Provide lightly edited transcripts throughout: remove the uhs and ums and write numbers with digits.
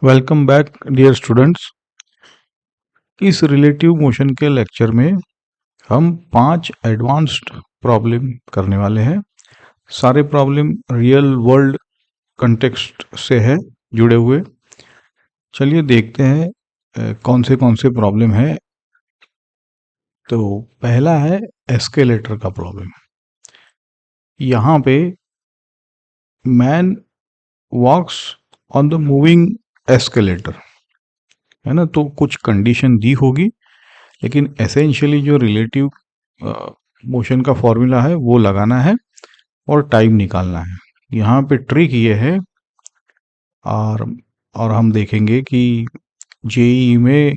Welcome back dear students. इस relative motion के lecture में हम 5 एडवांस्ड प्रॉब्लम करने वाले हैं। सारे प्रॉब्लम रियल वर्ल्ड कंटेक्स्ट से है जुड़े हुए। चलिए देखते हैं कौन से प्रॉब्लम है। तो पहला है एस्केलेटर का प्रॉब्लम। यहाँ पे man walks on the moving escalator, है ना। तो कुछ कंडीशन दी होगी, लेकिन एसेंशियली जो रिलेटिव मोशन का फॉर्मूला है वो लगाना है और टाइम निकालना है। यहाँ पे ट्रिक ये है, और हम देखेंगे कि जेईई में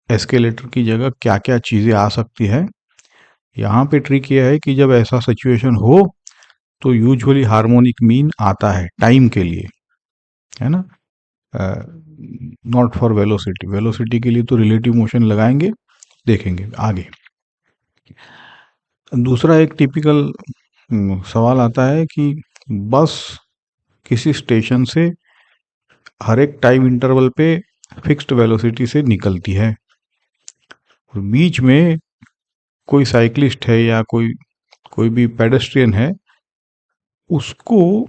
एस्केलेटर की जगह क्या क्या चीज़ें आ सकती है। यहाँ पे ट्रिक ये है कि जब ऐसा सिचुएशन हो तो यूजुअली हार्मोनिक मीन आता है टाइम के लिए, है ना, नॉट फॉर वेलोसिटी। वेलोसिटी के लिए तो रिलेटिव मोशन लगाएंगे, देखेंगे आगे। दूसरा एक टिपिकल सवाल आता है कि बस किसी स्टेशन से हर एक टाइम इंटरवल पे फिक्स्ड वेलोसिटी से निकलती है, और बीच में कोई साइकिलिस्ट है या कोई भी पेडेस्ट्रियन है, उसको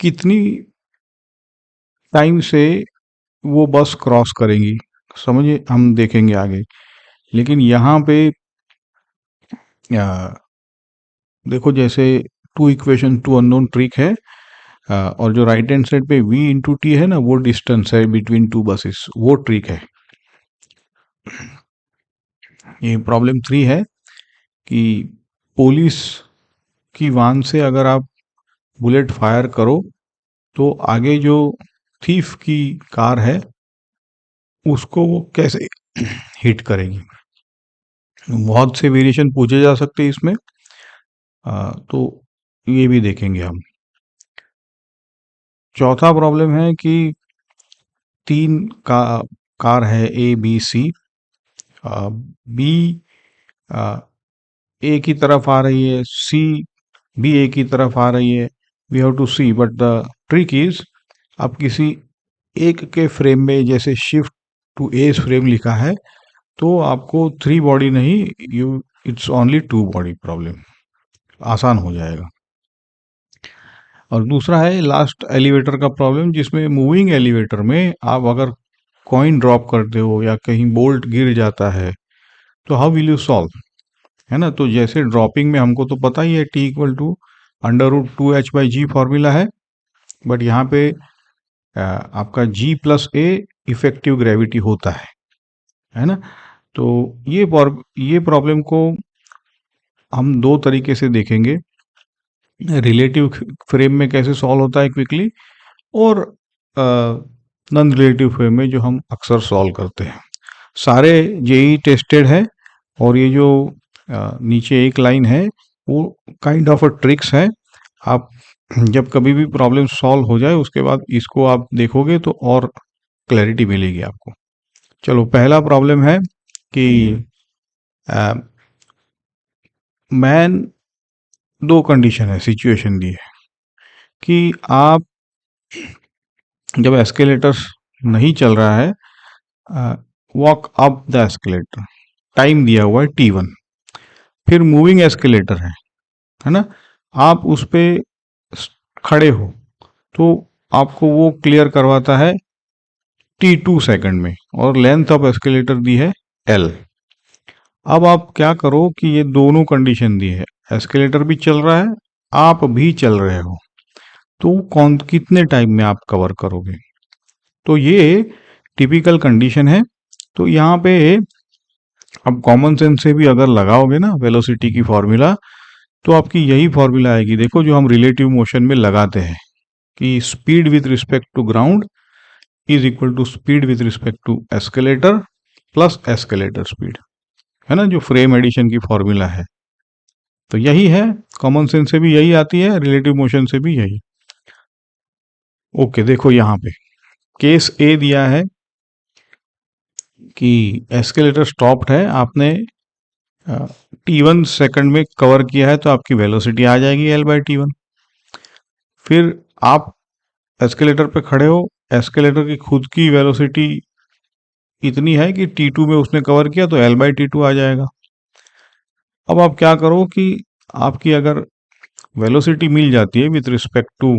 कितनी टाइम से वो बस क्रॉस करेंगी, समझिए, हम देखेंगे आगे। लेकिन यहाँ पे देखो, जैसे two equation two unknown trick है, और जो राइट हैंड साइड पे v इंटू टी है ना, वो डिस्टेंस है बिटवीन टू बसेस, वो ट्रिक है। ये प्रॉब्लम 3 है कि पुलिस की वान से अगर आप बुलेट फायर करो तो आगे जो थीफ की कार है उसको वो कैसे हिट करेगी। बहुत से वेरिएशन पूछे जा सकते हैं इसमें, तो ये भी देखेंगे हम। चौथा प्रॉब्लम है कि 3 कार है ए बी सी। बी ए की तरफ आ रही है, सी भी ए की तरफ आ रही है। We have to see, but the trick is, आप किसी एक के फ्रेम में, जैसे शिफ्ट टू ए फ्रेम लिखा है, तो आपको 3 बॉडी नहीं, इट्स ओनली 2 बॉडी प्रॉब्लम, आसान हो जाएगा। और दूसरा है लास्ट एलिवेटर का प्रॉब्लम, जिसमें मूविंग एलिवेटर में आप अगर कॉइन ड्रॉप करते हो या कहीं बोल्ट गिर जाता है तो हाउ विल यू सॉल्व, है ना। तो जैसे ड्रॉपिंग में हमको तो पता ही है T equal to √2h/g formula है, बट यहाँ पे आपका g plus A effective gravity होता है ना। तो ये प्रॉब्लम को हम 2 तरीके से देखेंगे। रिलेटिव फ्रेम में कैसे सॉल्व होता है क्विकली, और नॉन रिलेटिव फ्रेम में जो हम अक्सर सॉल्व करते हैं। सारे जेई टेस्टेड है, और ये जो नीचे एक लाइन है वो काइंड ऑफ अ ट्रिक्स है। आप जब कभी भी प्रॉब्लम सॉल्व हो जाए उसके बाद इसको आप देखोगे तो और क्लैरिटी मिलेगी आपको। चलो, पहला प्रॉब्लम है कि मैन, 2 कंडीशन है, सिचुएशन दी है कि आप जब एस्केलेटर नहीं चल रहा है, walk up the escalator, time दिया हुआ है t1। फिर मूविंग एस्केलेटर है ना, आप उस पे खड़े हो तो आपको वो क्लियर करवाता है t2 सेकंड में, और लेंथ ऑफ एस्केलेटर दी है l। अब आप क्या करो कि ये दोनों कंडीशन दी है, एस्केलेटर भी चल रहा है, आप भी चल रहे हो, तो कितने टाइम में आप कवर करोगे। तो ये टिपिकल कंडीशन है। तो यहाँ पे अब कॉमन सेंस से भी अगर लगाओगे ना वेलोसिटी की फॉर्मूला, तो आपकी यही फॉर्मूला आएगी। देखो, जो हम रिलेटिव मोशन में लगाते हैं कि speed with respect to ground is equal to speed with respect to escalator plus escalator speed, है ना, जो फ्रेम एडिशन की फॉर्मूला है। तो यही है, कॉमन सेंस से भी यही आती है, रिलेटिव मोशन से भी यही। ओके, देखो यहाँ पे केस ए दिया है कि एस्केलेटर स्टॉप्ड है, आपने t1 सेकंड में कवर किया है, तो आपकी वेलोसिटी आ जाएगी l/t1। फिर आप एस्केलेटर पे खड़े हो, एस्केलेटर की खुद की वेलोसिटी इतनी है कि T2 में उसने कवर किया तो L/T2 आ जाएगा। अब आप क्या करो कि आपकी अगर वेलोसिटी मिल जाती है विथ रिस्पेक्ट टू,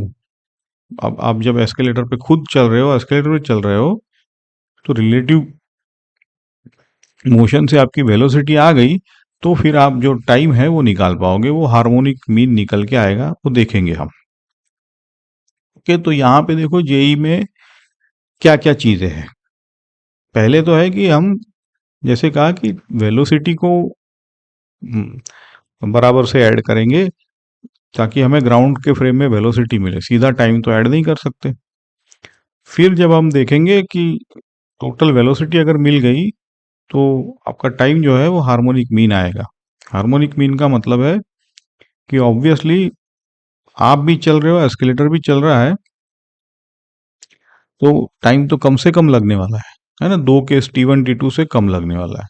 अब आप जब एस्केलेटर पे खुद चल रहे हो, एस्केलेटर पे चल रहे हो, तो रिलेटिव मोशन से आपकी वेलोसिटी आ गई, तो फिर आप जो टाइम है वो निकाल पाओगे, वो हार्मोनिक मीन निकल के आएगा, वो देखेंगे हम। ओके, तो यहाँ पे देखो जेई में क्या क्या चीजें हैं। पहले तो है कि हम जैसे कहा कि वेलोसिटी को बराबर से ऐड करेंगे ताकि हमें ग्राउंड के फ्रेम में वेलोसिटी मिले, सीधा टाइम तो ऐड नहीं कर सकते। फिर जब हम देखेंगे कि टोटल वेलोसिटी अगर मिल गई तो आपका टाइम जो है वो हार्मोनिक मीन आएगा। हार्मोनिक मीन का मतलब है कि ऑब्वियसली आप भी चल रहे हो, एस्केलेटर भी चल रहा है, तो टाइम तो कम से कम लगने वाला है ना, 2 केस T1 T2 से कम लगने वाला है।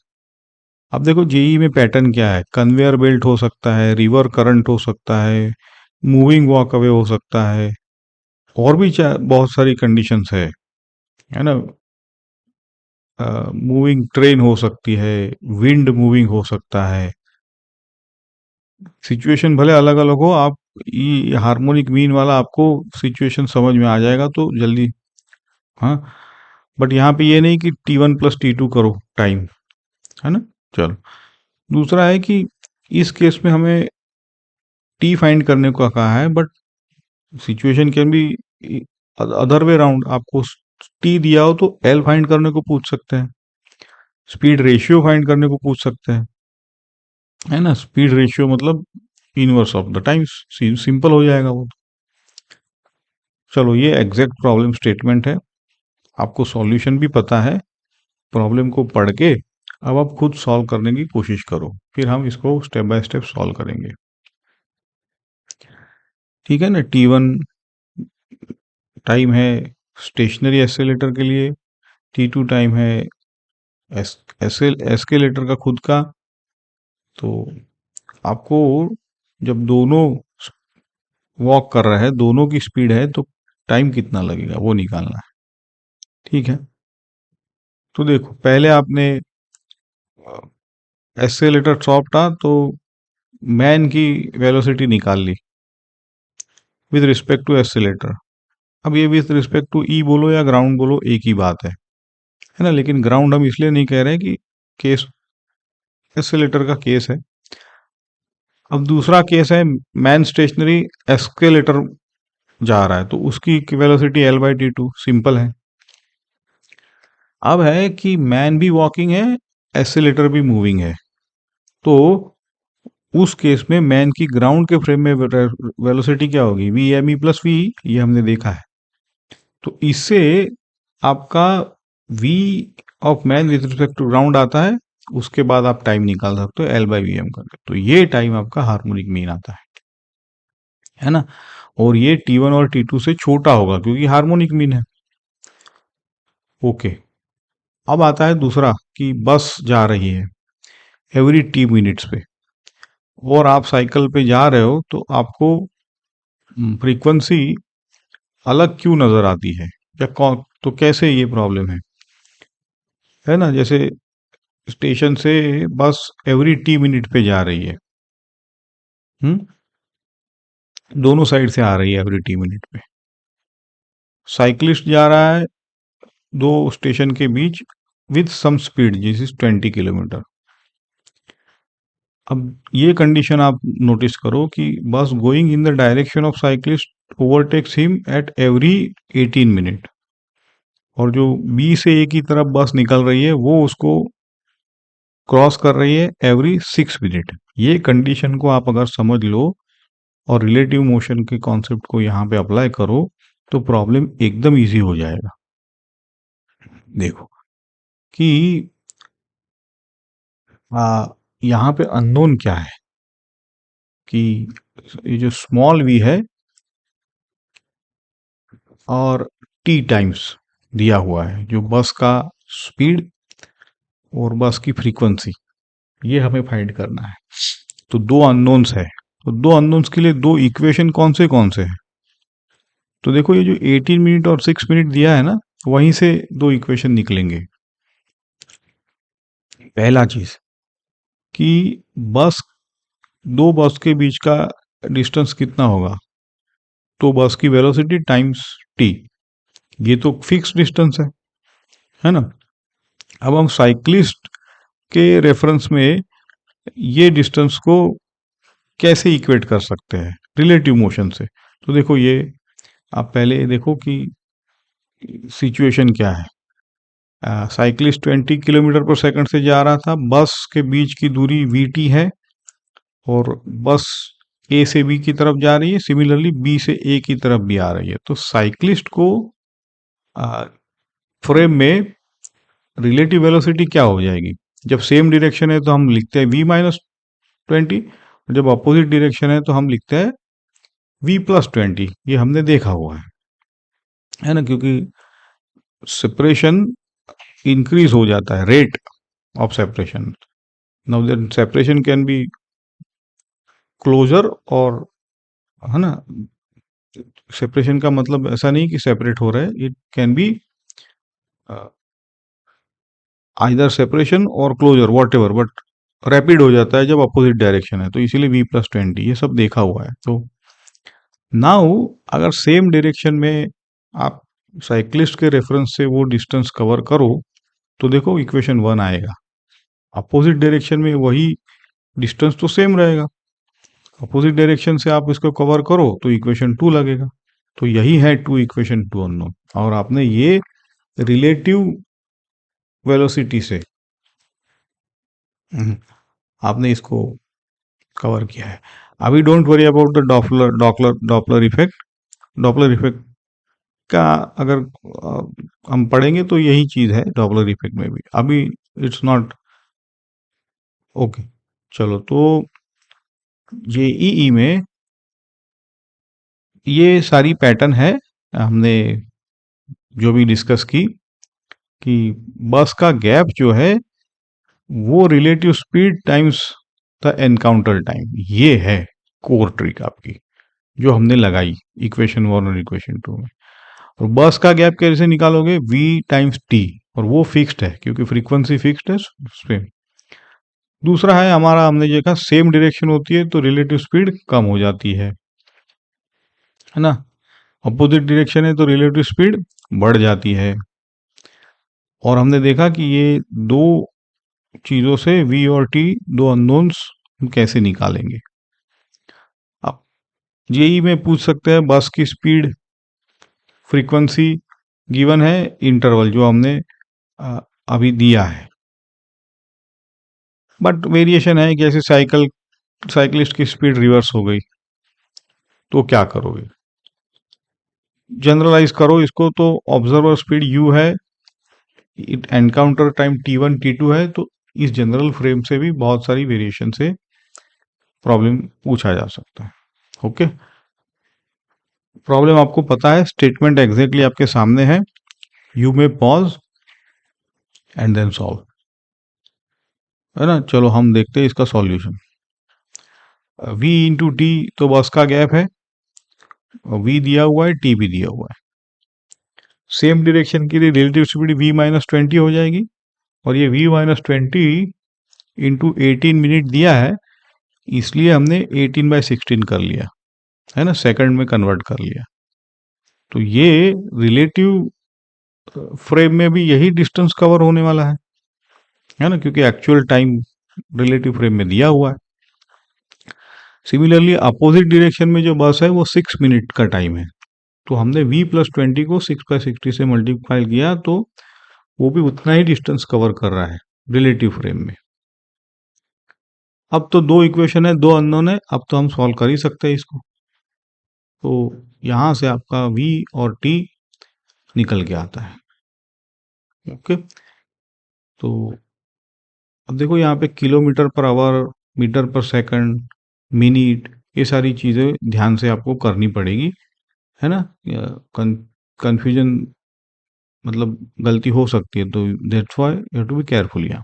अब देखो जेई में पैटर्न क्या है, कन्वेयर बेल्ट हो सकता है, रिवर करंट हो सकता है, मूविंग वॉक अवे हो सकता है, और भी बहुत सारी कंडीशंस है ना। मूविंग ट्रेन हो सकती है, विंड मूविंग हो सकता है। सिचुएशन भले अलग अलग हो, आप ये हार्मोनिक मीन वाला आपको सिचुएशन समझ में आ जाएगा तो जल्दी। हाँ, बट यहाँ पे ये नहीं कि T1 + T2 करो टाइम, है ना। चलो, दूसरा है कि इस केस में हमें टी फाइंड करने को कहा है, but situation can be other way round. आपको टी दिया हो तो एल फाइंड करने को पूछ सकते हैं, स्पीड रेशियो फाइंड करने को पूछ सकते हैं, है ना। स्पीड रेशियो मतलब inverse of the times, simple हो जाएगा वो। चलो, ये एग्जैक्ट प्रॉब्लम स्टेटमेंट है, आपको सॉल्यूशन भी पता है। प्रॉब्लम को पढ़ के अब आप खुद सॉल्व करने की कोशिश करो, फिर हम इसको स्टेप बाय स्टेप सॉल्व करेंगे। ठीक है ना। T1 टाइम है स्टेशनरी एस्केलेटर के लिए, T2 टाइम है एस्केलेटर का खुद का। तो आपको जब दोनों वॉक कर रहा है, दोनों की स्पीड है, तो टाइम कितना लगेगा वो निकालना है। ठीक है, तो देखो पहले आपने एस्केलेटर सॉफ्ट था तो मैन की वेलोसिटी निकाल ली विद रिस्पेक्ट टू एस्केलेटर। अब ये विद रिस्पेक्ट टू ई बोलो या ग्राउंड बोलो, एक ही बात है ना। लेकिन ग्राउंड हम इसलिए नहीं कह रहे कि केस एस्केलेटर का केस है। अब दूसरा केस है मैन स्टेशनरी, एस्केलेटर जा रहा है, तो उसकी वेलोसिटी L/T2, सिंपल है। अब है कि मैन भी वॉकिंग है, एस्केलेटर भी मूविंग है, तो उस केस में मैन की ग्राउंड के फ्रेम में वेलोसिटी क्या होगी, VME+V, ये हमने देखा है। तो इससे आपका V of man with respect to ground आता है, उसके बाद आप टाइम निकाल सकते हो L/VM करके, तो ये टाइम आपका हार्मोनिक मीन आता है ना। और ये T1 और T2 से छोटा होगा क्योंकि हार्मोनिक मीन है। ओके, अब आता है दूसरा कि बस जा रही है एवरी T मिनट्स पे, और आप साइकिल पे जा रहे हो, तो आपको फ्रीक्वेंसी अलग क्यों नजर आती है, या कौन, तो कैसे ये प्रॉब्लम है ना। जैसे स्टेशन से बस एवरी T मिनट पे जा रही है, हम्म, दोनों साइड से आ रही है एवरी T मिनट पे। साइकिलिस्ट जा रहा है दो स्टेशन के बीच विथ सम स्पीड जिस इज 20 किलोमीटर। अब ये कंडीशन आप नोटिस करो कि बस going in the direction of cyclist overtakes him at every 18 minute, और जो बी से ए की तरफ बस निकल रही है वो उसको क्रॉस कर रही है एवरी 6 मिनट। ये कंडीशन को आप अगर समझ लो और रिलेटिव मोशन के कॉन्सेप्ट को यहाँ पे अप्लाई करो, तो प्रॉब्लम एकदम इजी हो जाएगा। देखो कि यहाँ पे अननोन क्या है, कि ये जो स्मॉल v है और t टाइम्स दिया हुआ है, जो बस का स्पीड और बस की फ्रीक्वेंसी, ये हमें फाइंड करना है। तो दो अननोन्स है, तो दो अननोन्स के लिए दो इक्वेशन कौन से हैं, तो देखो ये जो 18 मिनट और 6 मिनट दिया है ना, वहीं से दो इक्वेशन निकलेंगे। पहला चीज कि बस दो बस के बीच का डिस्टेंस कितना होगा, तो बस की वेलोसिटी टाइम्स टी, ये तो फिक्स डिस्टेंस है ना। अब हम साइक्लिस्ट के रेफरेंस में ये डिस्टेंस को कैसे इक्वेट कर सकते हैं रिलेटिव मोशन से। तो देखो ये आप पहले देखो कि सिचुएशन क्या है। साइक्लिस्ट 20 किलोमीटर पर सेकंड से जा रहा था, बस के बीच की दूरी वी है, और बस ए से बी की तरफ जा रही है, सिमिलरली बी से ए की तरफ भी आ रही है। तो साइक्लिस्ट को फ्रेम में रिलेटिव वेलोसिटी क्या हो जाएगी, जब सेम डायरेक्शन है तो हम लिखते हैं v-20, जब अपोजिट डायरेक्शन है तो हम लिखते हैं v+20। ये हमने देखा हुआ है ना, क्योंकि सेपरेशन इंक्रीज हो जाता है, rate of separation. Now then separation can be closer, और है ना, सेपरेशन का मतलब ऐसा नहीं कि सेपरेट हो रहा है, it can be either separation और closure whatever, but rapid हो जाता है जब अपोजिट डायरेक्शन है, तो इसीलिए v+20 ये सब देखा हुआ है। तो नाउ अगर सेम डायरेक्शन में आप साइक्लिस्ट के रेफरेंस से वो डिस्टेंस कवर करो, तो देखो इक्वेशन 1 आएगा। अपोजिट डायरेक्शन में वही डिस्टेंस तो सेम रहेगा, अपोजिट डायरेक्शन से आप इसको कवर करो तो इक्वेशन 2 लगेगा। तो यही है टू इक्वेशन 2 अननोन, और आपने ये रिलेटिव वेलोसिटी से आपने इसको कवर किया है। अभी don't worry about the Doppler effect. Doppler effect का अगर हम पढ़ेंगे तो यही चीज है डॉपलर इफेक्ट में भी, अभी इट्स नॉट ओके। चलो, तो जेईई में ये सारी पैटर्न है हमने जो भी डिस्कस की, कि बस का गैप जो है वो relative speed times the encounter time, ये है कोर ट्रिक आपकी जो हमने लगाई इक्वेशन 1 और इक्वेशन 2 में। और बस का गैप कैसे निकालोगे, v टाइम्स टी, और वो फिक्स्ड है क्योंकि फ्रीक्वेंसी फिक्स्ड है उसपे। दूसरा है हमारा, हमने देखा सेम डायरेक्शन होती है तो रिलेटिव स्पीड कम हो जाती है ना, अपोजिट डायरेक्शन है तो रिलेटिव स्पीड बढ़ जाती है। और हमने देखा कि ये दो चीजों से v और t, दो अननोन्स, हम कैसे निकालेंगे। अब जेई में पूछ सकते हैं बस की स्पीड, फ्रीक्वेंसी गिवन है, इंटरवल जो हमने अभी दिया है, बट वेरिएशन है कि ऐसे साइक्लिस्ट की स्पीड रिवर्स हो गई तो क्या करोगे। जनरलाइज करो इसको, तो ऑब्जर्वर स्पीड u है, एनकाउंटर टाइम t1 t2 है, तो इस जनरल फ्रेम से भी बहुत सारी वेरिएशन से प्रॉब्लम पूछा जा सकता है। ओके, प्रॉब्लम आपको पता है, स्टेटमेंट एग्जैक्टली आपके सामने है, यू में पॉज एंड देन सॉल्व, है ना। चलो हम देखते हैं इसका सॉल्यूशन। v इंटू टी तो बस का गैप है, v दिया हुआ है, t भी दिया हुआ है। सेम डायरेक्शन के लिए रिलेटिव स्पीड v-20 हो जाएगी, और ये v-20 इंटू 18 मिनट दिया है, इसलिए हमने 18/16 कर लिया, है ना, सेकंड में कन्वर्ट कर लिया। तो ये रिलेटिव फ्रेम में भी यही डिस्टेंस कवर होने वाला है ना, क्योंकि एक्चुअल टाइम रिलेटिव फ्रेम में दिया हुआ है। सिमिलरली अपोजिट डायरेक्शन में जो बस है वो 6 मिनट का टाइम है, तो हमने v+20 को 6/60 से मल्टीप्लाई किया, तो वो भी उतना ही डिस्टेंस कवर कर रहा है रिलेटिव फ्रेम में। अब तो दो इक्वेशन है, दो अननोन है, अब तो हम सॉल्व कर ही सकते हैं इसको। तो यहां से आपका v और t निकल के आता है। ओके, तो अब देखो यहाँ पे किलोमीटर पर आवर, मीटर पर सेकंड, मिनट, ये सारी चीजें ध्यान से आपको करनी पड़ेगी, है ना। कंफ्यूजन मतलब गलती हो सकती है, तो that's why you have to be careful यहाँ।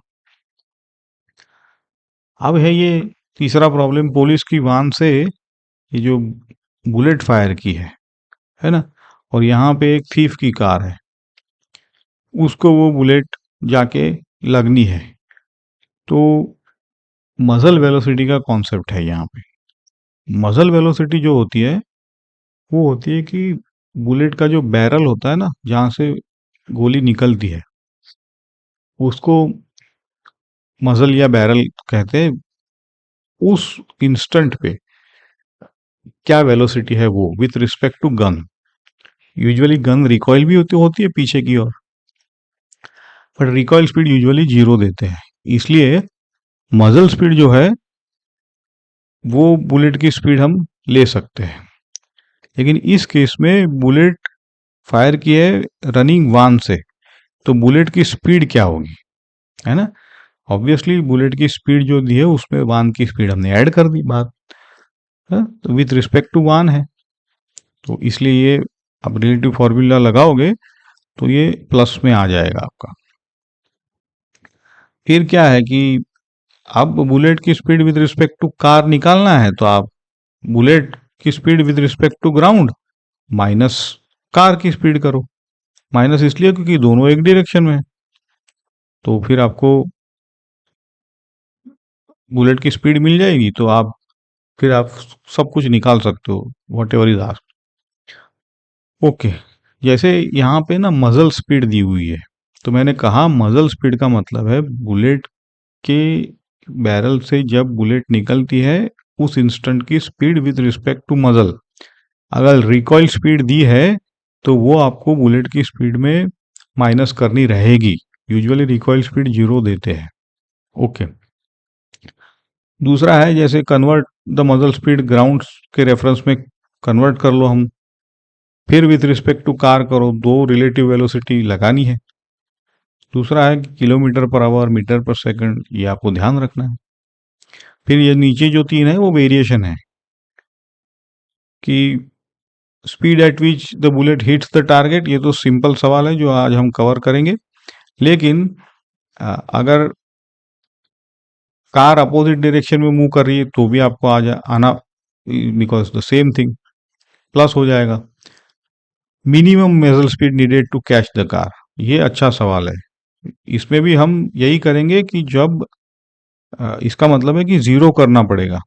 अब है ये तीसरा प्रॉब्लम, पुलिस की वान से ये जो बुलेट फायर की है ना। और यहाँ पे एक थीफ की कार है, उसको वो बुलेट जाके लगनी है। तो मजल वेलोसिटी का कॉन्सेप्ट है यहाँ पे। मजल वेलोसिटी जो होती है वो होती है कि बुलेट का जो बैरल होता है ना, जहाँ से गोली निकलती है, उसको मजल या बैरल कहते हैं। उस इंस्टेंट पे क्या वेलोसिटी है वो with respect to gun. Usually gun recoil भी होती है पीछे की ओर, बट रिकॉइल स्पीड यूजुअली 0 देते हैं। इसलिए मजल स्पीड जो है वो बुलेट की स्पीड हम ले सकते हैं। लेकिन इस केस में बुलेट फायर की है रनिंग वान से, तो बुलेट की स्पीड क्या होगी, है ना। ऑब्वियसली बुलेट की स्पीड जो दी है उसमें वान की स्पीड हमने ऐड कर दी, बात है, तो विथ रिस्पेक्ट टू वान है। तो इसलिए ये आप रिलेटिव फॉर्मूला लगाओगे तो ये प्लस में आ जाएगा आपका। फिर क्या है कि अब बुलेट की speed with respect to car निकालना है, तो आप बुलेट की speed with respect to ground minus car की स्पीड करो। माइनस इसलिए क्योंकि दोनों एक डायरेक्शन में है, तो फिर आपको बुलेट की स्पीड मिल जाएगी, तो आप फिर आप सब कुछ निकाल सकते हो, what ever is asked. Okay, जैसे यहाँ पे ना मजल स्पीड दी हुई है, तो मैंने कहा मजल स्पीड का मतलब है बुलेट के बैरल से जब बुलेट निकलती है उस इंस्टेंट की स्पीड विद रिस्पेक्ट टू मजल। अगर रिकॉइल स्पीड दी है तो वो आपको बुलेट की स्पीड में माइनस करनी रहेगी। यूजुअली रिकॉइल स्पीड 0 देते हैं। ओके, दूसरा है जैसे कन्वर्ट द मजल स्पीड ग्राउंड के रेफरेंस में कन्वर्ट कर लो हम, फिर विथ रिस्पेक्ट टू कार करो, दो रिलेटिव वेलोसिटी लगानी है। दूसरा है कि किलोमीटर पर आवर, मीटर पर सेकंड, ये आपको ध्यान रखना है। फिर ये नीचे जो तीन है वो वेरिएशन है कि speed at which the bullet hits the target. ये तो सिंपल सवाल है जो आज हम कवर करेंगे। लेकिन अगर कार अपोजिट डायरेक्शन में मूव कर रही है तो भी आपको आना, because the same thing plus हो जाएगा। Minimum muzzle speed needed to catch the car, ये अच्छा सवाल है। इसमें भी हम यही करेंगे कि जब इसका मतलब है कि 0 करना पड़ेगा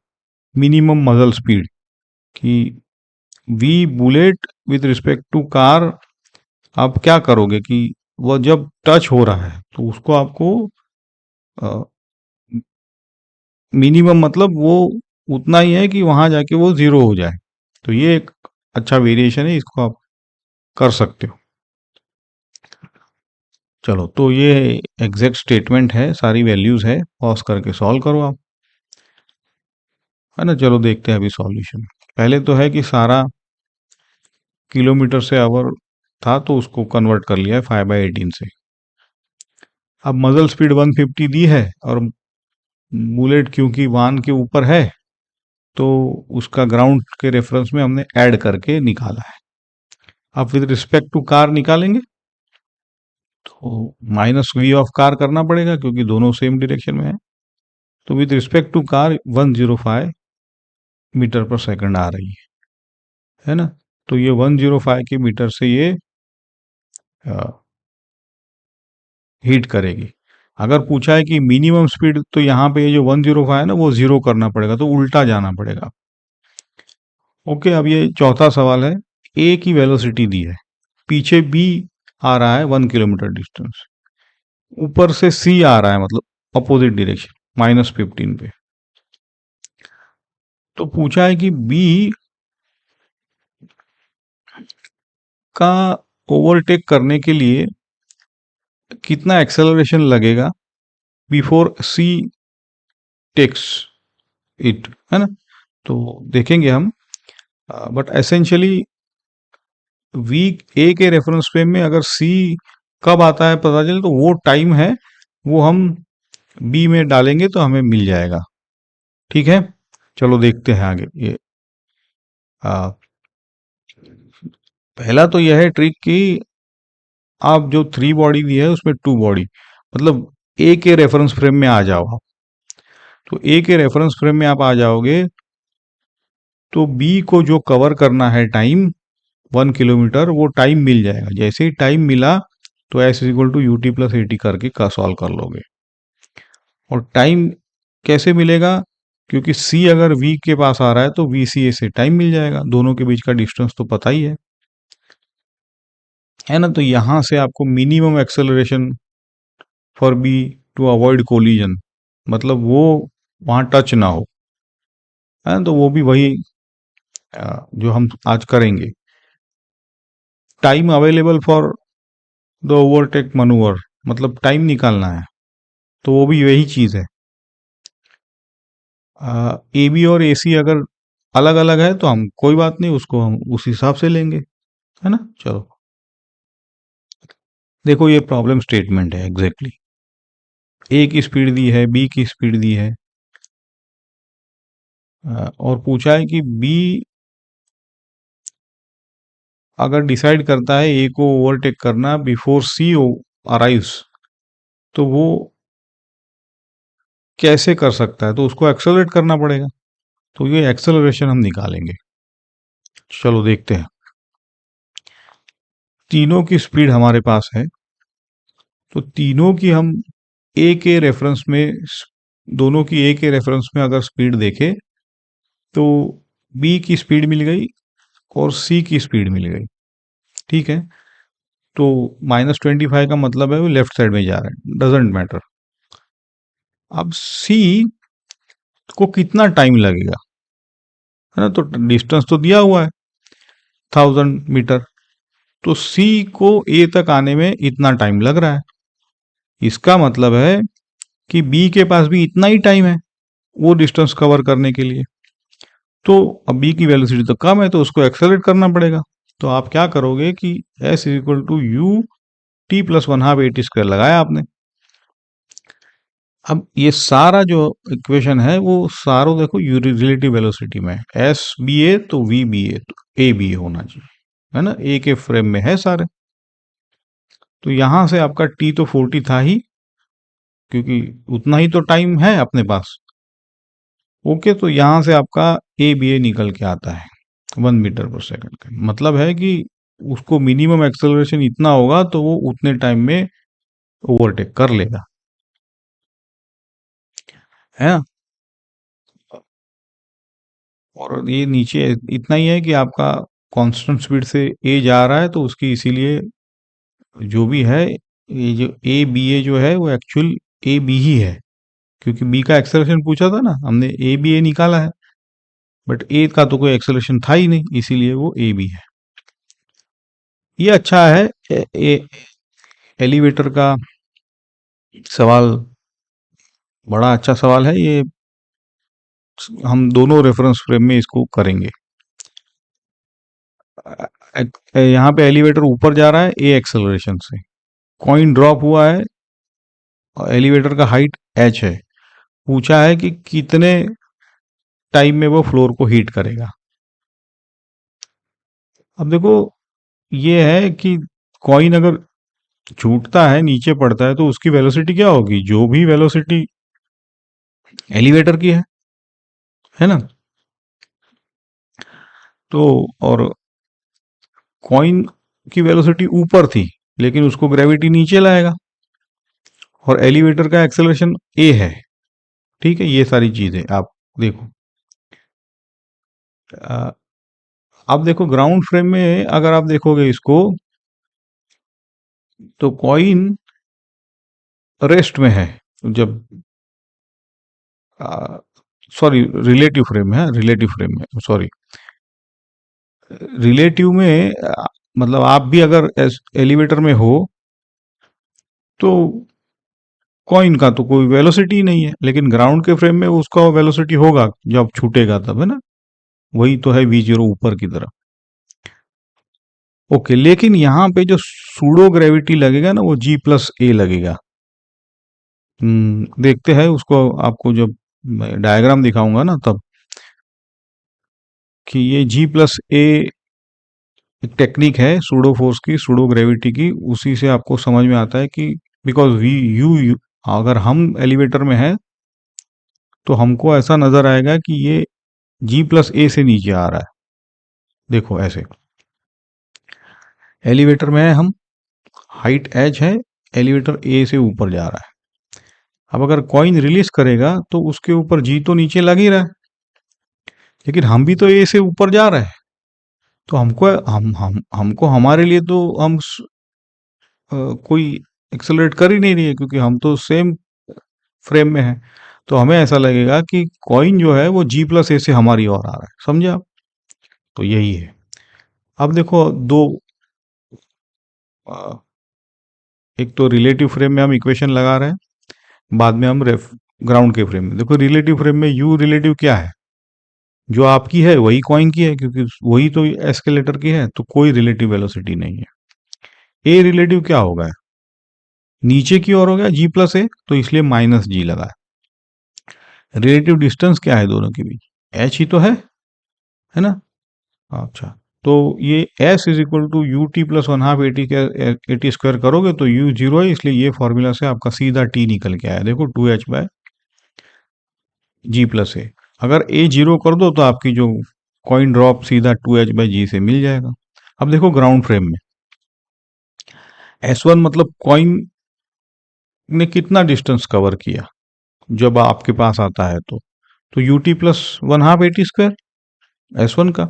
मिनिमम मजल स्पीड, कि v bullet with respect to car आप क्या करोगे कि वो जब टच हो रहा है तो उसको आपको मिनिमम मतलब वो उतना ही है कि वहां जाके वो 0 हो जाए। तो ये एक अच्छा वेरिएशन है, इसको आप कर सकते हो। चलो, तो ये एग्जैक्ट स्टेटमेंट है, सारी वैल्यूज है, पॉज करके सॉल्व करो आप, है ना। चलो देखते हैं अभी सॉल्यूशन। पहले तो है कि सारा किलोमीटर से आवर था तो उसको कन्वर्ट कर लिया है 5/18 से। अब मजल स्पीड 150 दी है और बुलेट क्योंकि वान के ऊपर है तो उसका ग्राउंड के रेफरेंस में हमने ऐड करके निकाला है। अब विद रिस्पेक्ट टू कार निकालेंगे तो माइनस वी ऑफ कार करना पड़ेगा क्योंकि दोनों सेम डायरेक्शन में है। तो with respect to car 105 metre पर सेकंड आ रही है ना। तो ये 105 के मीटर से ये हिट करेगी। अगर पूछा है कि मिनिमम स्पीड, तो यहाँ पे ये जो 105 है ना वो 0 करना पड़ेगा, तो उल्टा जाना पड़ेगा। ओके, अब ये चौथा सवाल है। ए की वेलोसिटी दी है, पीछे बी आ रहा है 1 किलोमीटर डिस्टेंस, ऊपर से सी आ रहा है मतलब अपोजिट डायरेक्शन -15 पे। तो पूछा है कि बी का ओवरटेक करने के लिए कितना एक्सेलरेशन लगेगा बिफोर सी टेक्स इट, है ना। तो देखेंगे हम, बट एसेंशियली वी ए के रेफरेंस फ्रेम में अगर सी कब आता है पता चले तो वो टाइम है, वो हम बी में डालेंगे तो हमें मिल जाएगा। ठीक है, चलो देखते हैं आगे। ये पहला तो यह है ट्रिक कि आप जो 3 बॉडी दी है उसमें 2 बॉडी, मतलब ए के रेफरेंस फ्रेम में आ जाओ आप। तो ए के रेफरेंस फ्रेम में आप आ जाओगे तो बी को जो कवर करना है टाइम 1 किलोमीटर वो टाइम मिल जाएगा। जैसे ही टाइम मिला तो s equal to u t plus a t करके का सॉल्व कर लोगे। और टाइम कैसे मिलेगा? क्योंकि सी अगर वी के पास आ रहा है तो वी सी ए से टाइम मिल जाएगा, दोनों के बीच का डिस्टेंस तो पता ही है ना। तो यहां से आपको minimum acceleration for b to avoid collision, मतलब वो वहां टच ना हो, है ना। तो वो भी वही जो हम आज करेंगे। Time available for the overtake manoeuvre, मतलब टाइम निकालना है, तो वो भी यही चीज है। ए बी और ए सी अगर अलग अलग है तो हम कोई बात नहीं, उसको हम उस हिसाब से लेंगे, है ना। चलो देखो, ये प्रॉब्लम स्टेटमेंट है एग्जैक्टली। ए की स्पीड दी है, बी की स्पीड दी है, और पूछा है कि बी अगर डिसाइड करता है ए को ओवरटेक करना बिफोर सी अराइव्स, तो वो कैसे कर सकता है, तो उसको एक्सेलरेट करना पड़ेगा। तो ये एक्सेलरेशन हम निकालेंगे। चलो देखते हैं। तीनों की स्पीड हमारे पास है, तो तीनों की हम ए के रेफरेंस में, दोनों की ए के रेफरेंस में अगर स्पीड देखें तो बी की स्पीड मिल गई और सी की स्पीड मिल गई, ठीक है। तो -25 का मतलब है वो लेफ्ट साइड में जा रहा है, डजेंट मैटर। अब सी को कितना टाइम लगेगा, है ना। तो डिस्टेंस तो दिया हुआ है 1000 मीटर, तो सी को ए तक आने में इतना टाइम लग रहा है। इसका मतलब है कि बी के पास भी इतना ही टाइम है वो डिस्टेंस कवर करने के लिए। तो अब बी की वेलोसिटी तो कम है, तो उसको एक्सेलरेट करना पड़ेगा। तो आप क्या करोगे कि s is equal to u t plus 1/2 a t square लगाया आपने। अब ये सारा जो इक्वेशन है वो सारो देखो रिलेटिव वेलोसिटी में, एस बी ए तो वी बी ए तो ए बी ए होना चाहिए, है ना। ए के फ्रेम में है सारे। तो यहां से आपका टी तो 40 था ही, क्योंकि उतना ही तो टाइम है अपने पास। ओके, तो यहां से आपका ए बी ए निकल के आता है 1 मीटर पर सेकंड का। मतलब है कि उसको मिनिमम एक्सेलरेशन इतना होगा तो वो उतने टाइम में ओवरटेक कर लेगा, है ना। और ये नीचे इतना ही है कि आपका कांस्टेंट स्पीड से ए जा रहा है, तो उसकी इसीलिए जो भी है, ये जो ए बी ए जो है वो एक्चुअल ए बी ही है, क्योंकि बी का एक्सेलरेशन पूछा था ना हमने, ए बी ए निकाला है, बट ए का तो कोई एक्सेलरेशन था ही नहीं, इसीलिए वो ए बी है। ये अच्छा है। एलिवेटर का सवाल बड़ा अच्छा सवाल है ये। हम दोनों रेफरेंस फ्रेम में इसको करेंगे। यहाँ पे एलिवेटर ऊपर जा रहा है ए एक्सेलरेशन से, कॉइन ड्रॉप हुआ है और एलिवेटर का हाइट एच है। पूछा है कि कितने टाइम में वो फ्लोर को हीट करेगा। अब देखो, ये है कि कॉइन अगर छूटता है, नीचे पड़ता है, तो उसकी वेलोसिटी क्या होगी, जो भी वेलोसिटी एलिवेटर की है ना। तो और कॉइन की वेलोसिटी ऊपर थी, लेकिन उसको ग्रेविटी नीचे लाएगा, और एलिवेटर का एक्सेलरेशन ए है, ठीक है। ये सारी चीजें आप देखो। अब देखो ग्राउंड फ्रेम में अगर आप देखोगे इसको, तो कॉइन रेस्ट में है जब, सॉरी रिलेटिव फ्रेम है, रिलेटिव फ्रेम में, सॉरी रिलेटिव में, मतलब आप भी अगर एलिवेटर में हो तो कॉइन का तो कोई वेलोसिटी नहीं है, लेकिन ग्राउंड के फ्रेम में उसका वेलोसिटी होगा जब छूटेगा तब, है ना। वही तो है वी जीरो ऊपर की तरफ। ओके, लेकिन यहाँ पे जो सूडो ग्रेविटी लगेगा ना, वो जी प्लस ए लगेगा। देखते हैं उसको, आपको जब डायग्राम दिखाऊंगा ना तब, कि ये जी प्लस ए एक टेक्निक है सूडो फोर्स की, सूडो ग्रेविटी की। उसी से आपको समझ में आता है कि बिकॉज वी यू अगर हम एलिवेटर में है तो हमको ऐसा नजर आएगा कि ये जी प्लस ए से नीचे आ रहा है, देखो ऐसे। एलिवेटर में है हम, हाइट h है, एलिवेटर ए से ऊपर जा रहा है। अब अगर कॉइन रिलीज करेगा तो उसके ऊपर जी तो नीचे लग ही रहा है, लेकिन हम भी तो ए से ऊपर जा रहे हैं, तो हमको हमारे लिए तो कोई एक्सेलरेट कर ही नहीं रही है, क्योंकि हम तो सेम फ्रेम में है। तो हमें ऐसा लगेगा कि कॉइन जो है वो जी प्लस ए से हमारी ओर आ रहा है, समझे आप? तो यही है। अब देखो दो, अ, एक तो रिलेटिव फ्रेम में हम इक्वेशन लगा रहे हैं, बाद में हम रेफ ग्राउंड के फ्रेम में। देखो रिलेटिव फ्रेम में यू रिलेटिव क्या है, जो आपकी है वही कॉइन की है, क्योंकि वही तो एस्केलेटर की है, तो कोई रिलेटिव वेलोसिटी नहीं है। ए रिलेटिव क्या होगा, नीचे की ओर हो गया जी प्लस ए, तो इसलिए माइनस जी लगा है। रिलेटिव डिस्टेंस क्या है दोनों के बीच, एच ही तो है ना? अच्छा, तो ये s is equal to u t plus one half a t square करोगे तो u जीरो है, इसलिए ये फॉर्मूला से आपका सीधा t निकल के आया, देखो 2h बाय जी प्लस ए। अगर a जीरो कर दो तो आपकी जो कॉइन ड्रॉप सीधा 2h बाई जी से मिल जाएगा। अब देखो ग्राउंड फ्रेम में S1 मतलब कॉइन ने कितना डिस्टेंस कवर किया जब आपके पास आता है, तो you t plus one half a t square S1 का।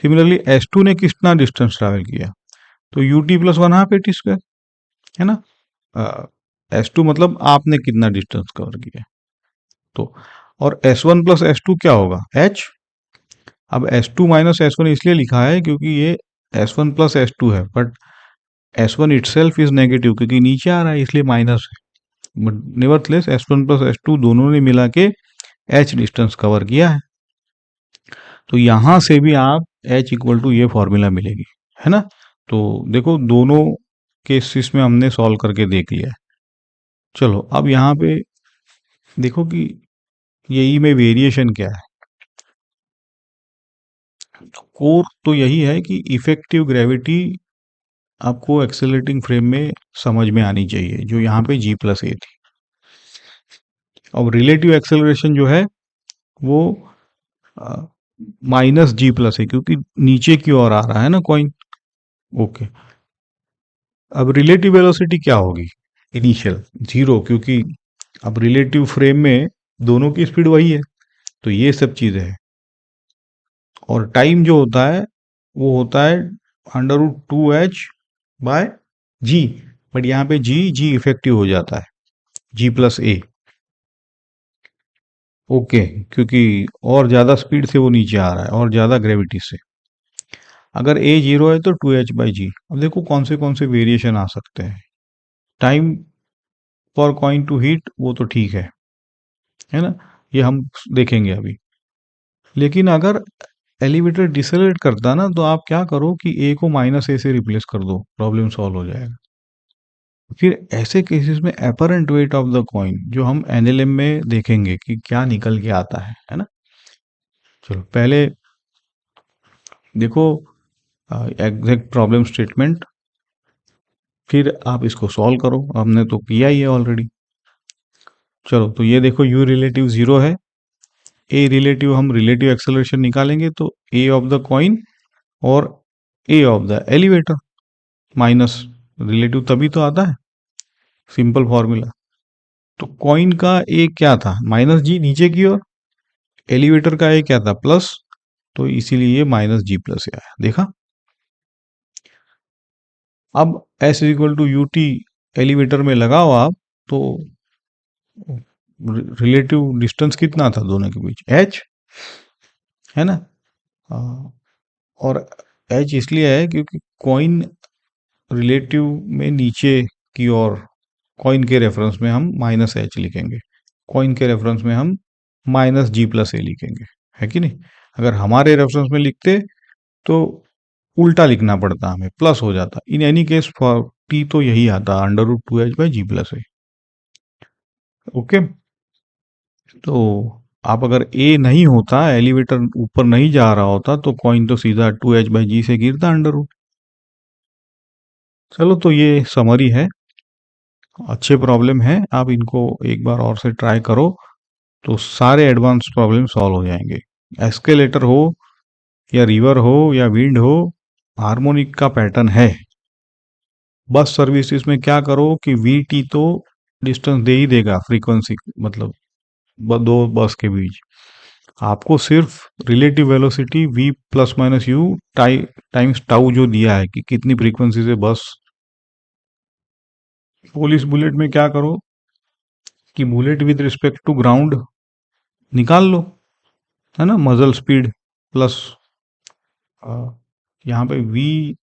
सिमिलरली S2 ने कितना डिस्टेंस ट्रैवल किया, तो you t plus one half a t square, है ना? S2 मतलब आपने कितना डिस्टेंस कवर किया, तो और S1 प्लस S2 क्या होगा, H। अब S2 माइनस S1 इसलिए लिखा है क्योंकि ये S1 प्लस S2 है, but S1 itself is negative, क्योंकि नीचे आ रहा है इसलिए माइनस है, but nevertheless S1 plus S2 दोनों ने मिला के H डिस्टेंस कवर किया है। तो यहां से भी आप H इक्वल टू ये फॉर्मूला मिलेगी, है ना? तो देखो दोनों केसेस में हमने सॉल्व करके देख लिया है। चलो अब यहाँ पे देखो कि यही में वेरिएशन क्या है। कोर तो यही है कि इफेक्टिव ग्रेविटी आपको एक्सेलरेटिंग फ्रेम में समझ में आनी चाहिए, जो यहाँ पे जी प्लस ए थी। अब रिलेटिव एक्सेलरेशन जो है वो माइनस जी प्लस है, क्योंकि नीचे की ओर आ रहा है ना कॉइन। ओके, अब रिलेटिव वेलोसिटी क्या होगी, इनिशियल जीरो, क्योंकि अब रिलेटिव फ्रेम में दोनों की स्पीड वही है, तो ये सब चीजें हैं। और टाइम जो होता है वो होता है under root two h by g, but यहाँ पे जी जी इफेक्टिव हो जाता है, जी प्लस ए। ओके, क्योंकि और ज़्यादा स्पीड से वो नीचे आ रहा है और ज़्यादा ग्रेविटी से। अगर ए जीरो है तो टू एच बाई जी। अब देखो कौन से वेरिएशन आ सकते हैं। Time for coin to hit वो तो ठीक है ना, ये हम देखेंगे अभी। लेकिन अगर एलिवेटर डिसेलरेट करता ना, तो आप क्या करो कि ए को माइनस ए से रिप्लेस कर दो, प्रॉब्लम सॉल्व हो जाएगा। फिर ऐसे केसेस में apparent weight of the coin जो हम एनएलएम में देखेंगे कि क्या निकल के आता है ना? चलो पहले देखो एग्जैक्ट प्रॉब्लम स्टेटमेंट, फिर आप इसको सॉल्व करो, हमने तो किया ही है ऑलरेडी। चलो तो ये देखो यू रिलेटिव जीरो है, ए रिलेटिव, हम रिलेटिव एक्सेलरेशन निकालेंगे तो ए ऑफ द कॉइन और a of the elevator minus relative तभी तो आता है, सिंपल फॉर्मूला। तो कॉइन का ए क्या था, माइनस जी नीचे की ओर, एलिवेटर का ए क्या था, प्लस, तो इसीलिए ये माइनस जी प्लस आया, देखा? अब s equal to u t elevator में लगाओ आप, तो रिलेटिव डिस्टेंस कितना था दोनों के बीच, एच, है ना? और एच इसलिए है क्योंकि कॉइन रिलेटिव में नीचे की ओर, कॉइन के रेफरेंस में हम माइनस एच लिखेंगे, कॉइन के रेफरेंस में हम माइनस जी प्लस ए लिखेंगे, है कि नहीं? अगर हमारे रेफरेंस में लिखते तो उल्टा लिखना पड़ता, हमें प्लस हो जाता। In any case for t तो यही आता, under root two h by g plus a. Okay, तो आप अगर ए नहीं होता, एलिवेटर ऊपर नहीं जा रहा होता, तो कॉइन तो सीधा टू एच बाई जी से गिरता अंडर रूट। चलो तो ये समरी है, अच्छे प्रॉब्लम है, आप इनको एक बार और से ट्राई करो तो सारे एडवांस प्रॉब्लम सॉल्व हो जाएंगे। एस्केलेटर हो या रिवर हो या विंड हो, हार्मोनिक का पैटर्न है। बस सर्विसेज में क्या करो कि वी टी तो डिस्टेंस दे ही देगा, फ्रीक्वेंसी मतलब दो बस के बीच। आपको सिर्फ relative velocity v plus minus you times tau जो दिया है कि कितनी फ्रीक्वेंसी से बस। पुलिस बुलेट में क्या करो कि bullet with respect to ground निकाल लो, है ना, मजल स्पीड प्लस यहाँ पे v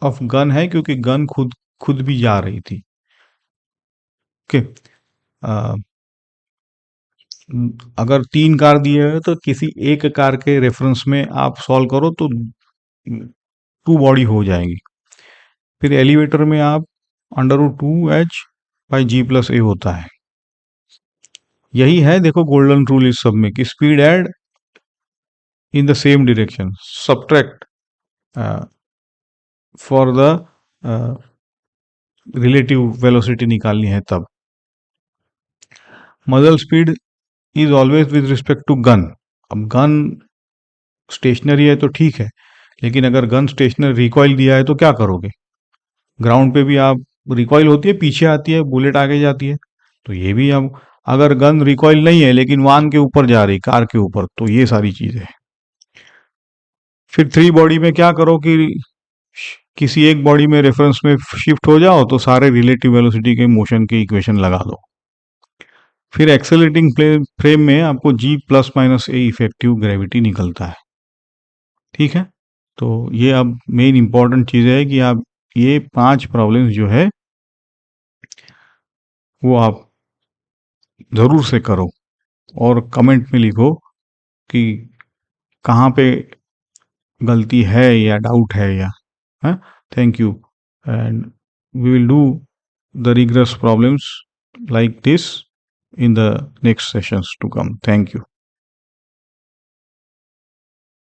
ऑफ गन है क्योंकि गन खुद खुद भी जा रही थी। ओके, अगर 3 कार दिए हैं तो किसी एक कार के रेफरेंस में आप सॉल्व करो तो 2 बॉडी हो जाएगी। फिर एलिवेटर में आप √2h/g+a होता है। यही है देखो गोल्डन रूल इस सब में कि speed add in the same direction, subtract for the relative velocity निकालनी है तब। मजल speed is always with respect to gun. अब गन स्टेशनरी है तो ठीक है, लेकिन अगर गन स्टेशनरी रिकॉइल दिया है तो क्या करोगे? ग्राउंड पे भी आप रिकॉइल होती है, पीछे आती है, बुलेट आगे जाती है। तो ये भी अब अगर गन रिकॉइल नहीं है लेकिन वाहन के ऊपर जा रही, कार के ऊपर, तो ये सारी चीजें है। फिर 3 बॉडी में क्या करो कि किसी एक बॉडी में रेफरेंस में शिफ्ट हो जाओ तो सारे रिलेटिव वेलोसिटी के मोशन के इक्वेशन लगा दो। फिर एक्सेलरेटिंग फ्रेम में आपको g+-a इफेक्टिव ग्रेविटी निकलता है। ठीक है, तो ये अब मेन इंपॉर्टेंट चीज़ है कि आप ये 5 प्रॉब्लम्स जो है वो आप ज़रूर से करो और कमेंट में लिखो कि कहाँ पे गलती है या डाउट है या है। Thank you, and we will do the rigorous problems like this in the next sessions to come. Thank you.